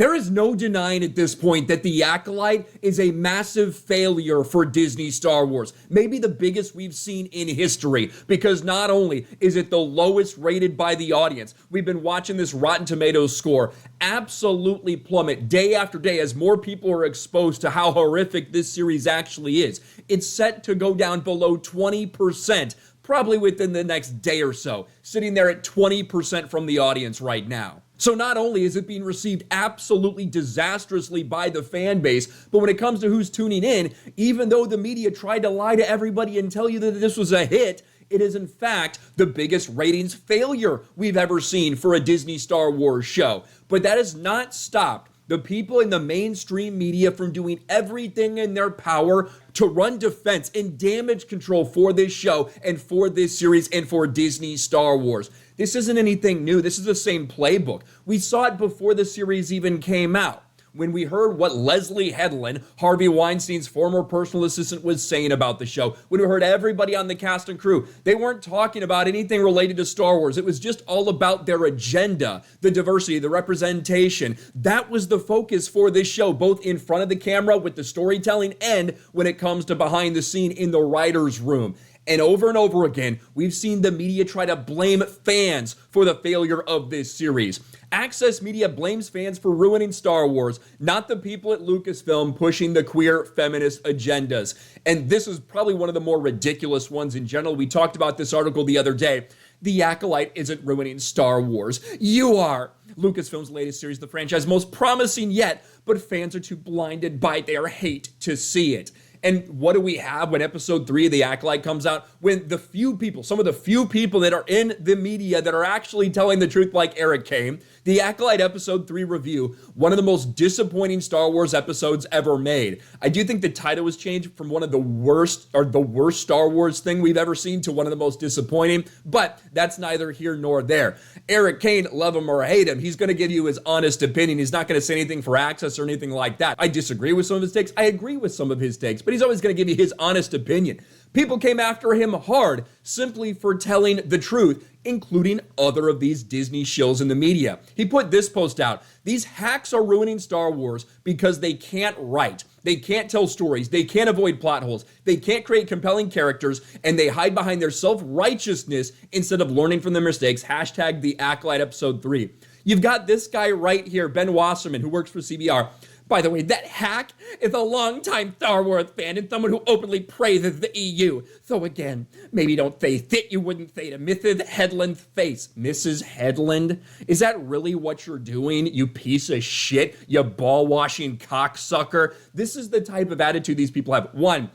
There is no denying at this point that The Acolyte is a massive failure for Disney Star Wars. Maybe the biggest we've seen in history, because not only is it the lowest rated by the audience, we've been watching this Rotten Tomatoes score absolutely plummet day after day as more people are exposed to how horrific this series actually is. It's set to go down below 20%, probably within the next day or so, sitting there at 20% from the audience right now. So not only is it being received absolutely disastrously by the fan base, but when it comes to who's tuning in, even though the media tried to lie to everybody and tell you that this was a hit, it is in fact the biggest ratings failure we've ever seen for a Disney Star Wars show. But that has not stopped the people in the mainstream media from doing everything in their power to run defense and damage control for this show and for this series and for Disney Star Wars. This isn't anything new. This is the same playbook. We saw it before the series even came out, when we heard what Leslie Headland, Harvey Weinstein's former personal assistant, was saying about the show. When we heard everybody on the cast and crew, they weren't talking about anything related to Star Wars. It was just all about their agenda, the diversity, the representation. That was the focus for this show, both in front of the camera with the storytelling and when it comes to behind the scene in the writer's room. And over again, we've seen the media try to blame fans for the failure of this series. Access Media blames fans for ruining Star Wars, not the people at Lucasfilm pushing the queer feminist agendas. And this is probably one of the more ridiculous ones in general. We talked about this article the other day. The Acolyte isn't ruining Star Wars. You are. Lucasfilm's latest series, the franchise most promising yet, but fans are too blinded by their hate to see it. And what do we have when episode 3 of The Acolyte comes out? When the few people, some of the few people that are in the media that are actually telling the truth, like Eric Kane, The Acolyte episode 3 review, one of the most disappointing Star Wars episodes ever made. I do think the title was changed from one of the worst, or the worst Star Wars thing we've ever seen, to one of the most disappointing, but that's neither here nor there. Eric Kane, love him or hate him, he's going to give you his honest opinion. He's not going to say anything for Access or anything like that. I disagree with some of his takes. I agree with some of his takes, but he's always going to give you his honest opinion. People came after him hard simply for telling the truth, including other of these Disney shills in the media. He put this post out: "These hacks are ruining Star Wars because they can't write. They can't tell stories. They can't avoid plot holes. They can't create compelling characters, and they hide behind their self-righteousness instead of learning from their mistakes." Hashtag The Acolyte episode 3. You've got this guy right here, Ben Wasserman, who works for CBR. By the way, that hack is a longtime Star Wars fan and someone who openly praises the EU. So again, maybe don't say that you wouldn't say to Mrs. Headland's face. Mrs. Headland? Is that really what you're doing, you piece of shit, you ball-washing cocksucker? This is the type of attitude these people have. One,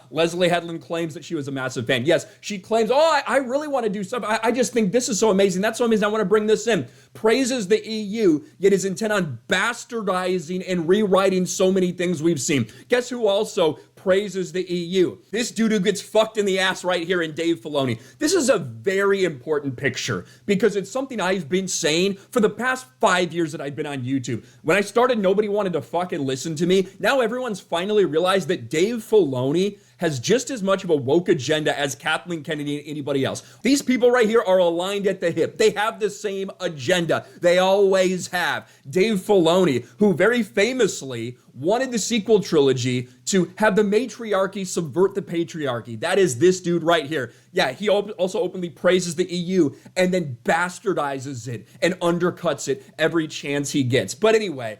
Leslie Headland claims that she was a massive fan. Yes, she claims, I really want to do something. I just think this is so amazing. That's so amazing. I want to bring this in. Praises the EU, yet is intent on bastardizing and rewriting so many things we've seen. Guess who also praises the EU? This dude who gets fucked in the ass right here in Dave Filoni. This is a very important picture because it's something I've been saying for the past 5 years that I've been on YouTube. When I started, nobody wanted to fucking listen to me. Now everyone's finally realized that Dave Filoni has just as much of a woke agenda as Kathleen Kennedy and anybody else. These people right here are aligned at the hip. They have the same agenda. They always have. Dave Filoni, who very famously wanted the sequel trilogy to have the matriarchy subvert the patriarchy. That is this dude right here. Yeah, he also openly praises the EU and then bastardizes it and undercuts it every chance he gets. But anyway,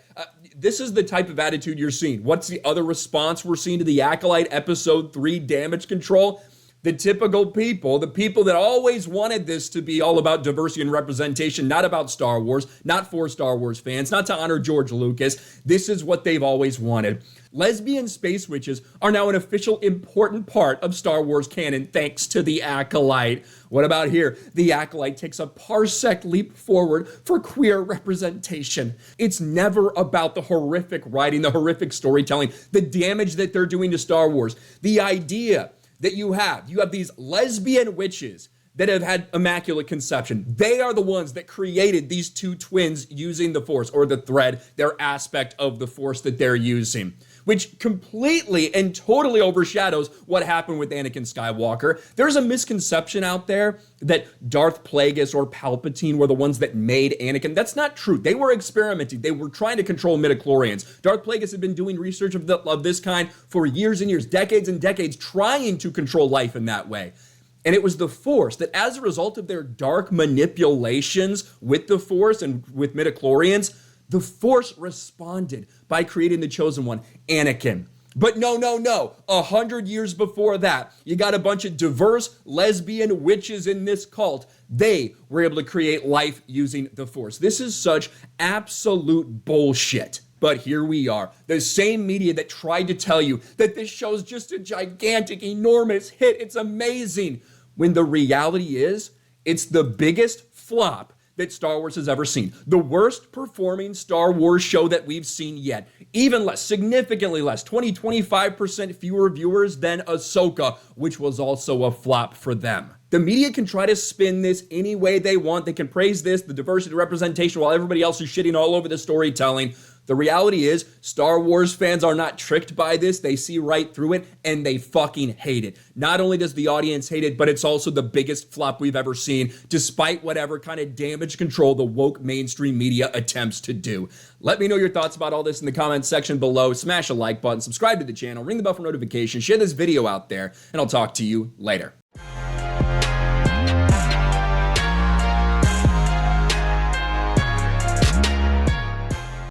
this is the type of attitude you're seeing. What's the other response we're seeing to The Acolyte episode 3 damage control? The typical people, the people that always wanted this to be all about diversity and representation, not about Star Wars, not for Star Wars fans, not to honor George Lucas. This is what they've always wanted. Lesbian space witches are now an official important part of Star Wars canon thanks to The Acolyte. What about here? The Acolyte takes a parsec leap forward for queer representation. It's never about the horrific writing, the horrific storytelling, the damage that they're doing to Star Wars. The idea that you have these lesbian witches that have had immaculate conception. They are the ones that created these two twins using the Force, or the thread, their aspect of the Force that they're using. which completely and totally overshadows what happened with Anakin Skywalker. There's a misconception out there that Darth Plagueis or Palpatine were the ones that made Anakin. That's not true. They were experimenting. They were trying to control midichlorians. Darth Plagueis had been doing research of this kind for years and years, decades and decades, trying to control life in that way. And it was the Force that, as a result of their dark manipulations with the Force and with midichlorians, the Force responded by creating the Chosen One, Anakin. But no. 100 years before that, you got a bunch of diverse lesbian witches in this cult. They were able to create life using the Force. This is such absolute bullshit. But here we are, the same media that tried to tell you that this show's just a gigantic, enormous hit. It's amazing. When the reality is, it's the biggest flop that Star Wars has ever seen. The worst performing Star Wars show that we've seen yet. Even less, significantly less, 25% fewer viewers than Ahsoka, which was also a flop for them. The media can try to spin this any way they want. They can praise this, the diversity representation, while everybody else is shitting all over the storytelling. The reality is, Star Wars fans are not tricked by this. They see right through it, and they fucking hate it. Not only does the audience hate it, but it's also the biggest flop we've ever seen, despite whatever kind of damage control the woke mainstream media attempts to do. Let me know your thoughts about all this in the comments section below. Smash a like button, subscribe to the channel, ring the bell for notifications, share this video out there, and I'll talk to you later.